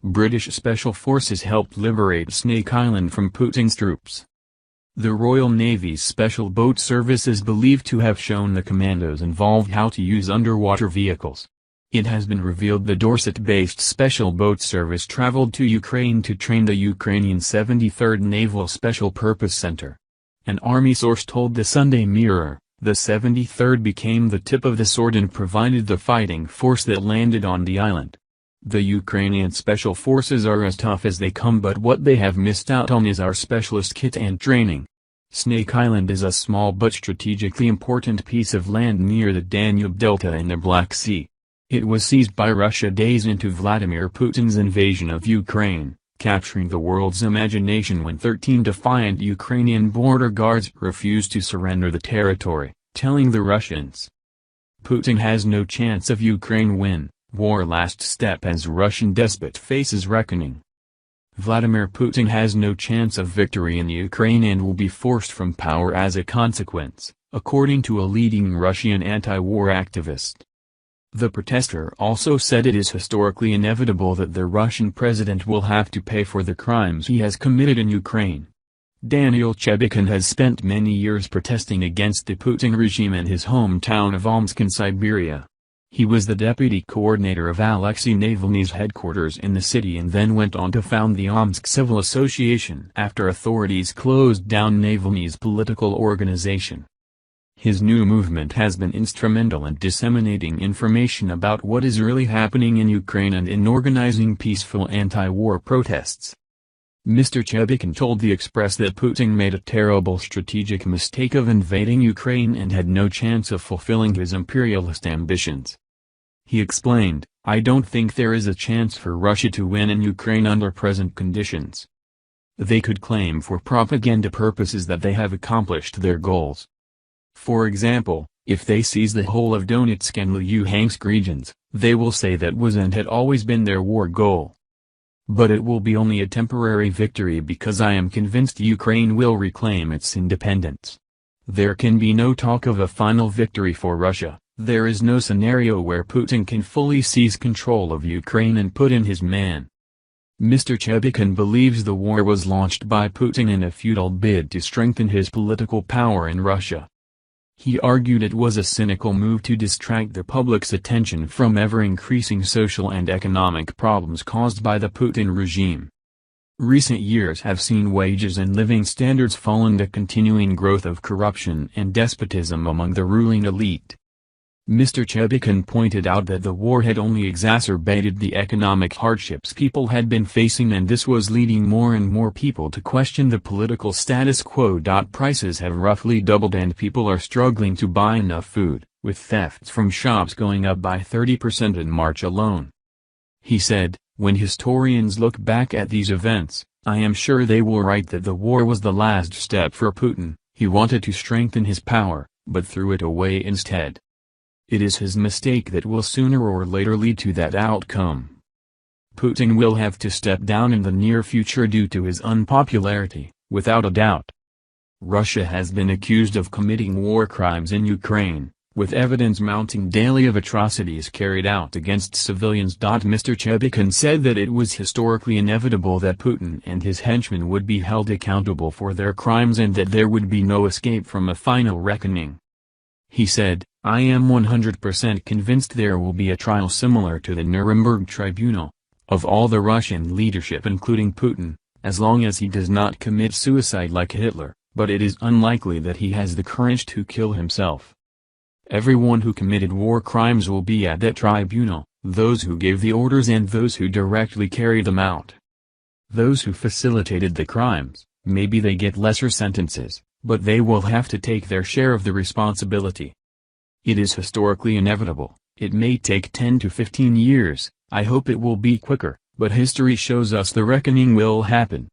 British Special Forces helped liberate Snake Island from Putin's troops. The Royal Navy's Special Boat Service is believed to have shown the commandos involved how to use underwater vehicles. It has been revealed the Dorset-based Special Boat Service traveled to Ukraine to train the Ukrainian 73rd Naval Special Purpose Centre. An army source told the Sunday Mirror, the 73rd became the tip of the sword and provided the fighting force that landed on the island. The Ukrainian special forces are as tough as they come, but what they have missed out on is our specialist kit and training. Snake Island is a small but strategically important piece of land near the Danube Delta in the Black Sea. It was seized by Russia days into Vladimir Putin's invasion of Ukraine, capturing the world's imagination when 13 defiant Ukrainian border guards refused to surrender the territory, telling the Russians, "Putin has no chance of Ukraine win. War last step as Russian despot faces reckoning. Vladimir Putin has no chance of victory in Ukraine and will be forced from power as a consequence," according to a leading Russian anti-war activist. The protester also said it is historically inevitable that the Russian president will have to pay for the crimes he has committed in Ukraine. Daniel Chebikin has spent many years protesting against the Putin regime in his hometown of Omsk in Siberia. He was the deputy coordinator of Alexei Navalny's headquarters in the city and then went on to found the Omsk Civil Association after authorities closed down Navalny's political organization. His new movement has been instrumental in disseminating information about what is really happening in Ukraine and in organizing peaceful anti-war protests. Mr. Chebikin told the Express that Putin made a terrible strategic mistake of invading Ukraine and had no chance of fulfilling his imperialist ambitions. He explained, "I don't think there is a chance for Russia to win in Ukraine under present conditions. They could claim for propaganda purposes that they have accomplished their goals. For example, if they seize the whole of Donetsk and Luhansk regions, they will say that was and had always been their war goal. But it will be only a temporary victory because I am convinced Ukraine will reclaim its independence. There can be no talk of a final victory for Russia. There is no scenario where Putin can fully seize control of Ukraine and put in his man." Mr. Chebikin believes the war was launched by Putin in a futile bid to strengthen his political power in Russia. He argued it was a cynical move to distract the public's attention from ever-increasing social and economic problems caused by the Putin regime. Recent years have seen wages and living standards fall and the continuing growth of corruption and despotism among the ruling elite. Mr. Chebikin pointed out that the war had only exacerbated the economic hardships people had been facing, and this was leading more and more people to question the political status quo. Prices have roughly doubled and people are struggling to buy enough food, with thefts from shops going up by 30% in March alone. He said, "When historians look back at these events, I am sure they will write that the war was the last step for Putin. He wanted to strengthen his power, but threw it away instead. It is his mistake that will sooner or later lead to that outcome. Putin will have to step down in the near future due to his unpopularity, without a doubt." Russia has been accused of committing war crimes in Ukraine, with evidence mounting daily of atrocities carried out against civilians. Mr. Chebikin said that it was historically inevitable that Putin and his henchmen would be held accountable for their crimes and that there would be no escape from a final reckoning. He said, "I am 100% convinced there will be a trial similar to the Nuremberg Tribunal, of all the Russian leadership including Putin, as long as he does not commit suicide like Hitler, but it is unlikely that he has the courage to kill himself. Everyone who committed war crimes will be at that tribunal, those who gave the orders and those who directly carried them out. Those who facilitated the crimes, maybe they get lesser sentences, but they will have to take their share of the responsibility. It is historically inevitable. It may take 10 to 15 years, I hope it will be quicker, but history shows us the reckoning will happen."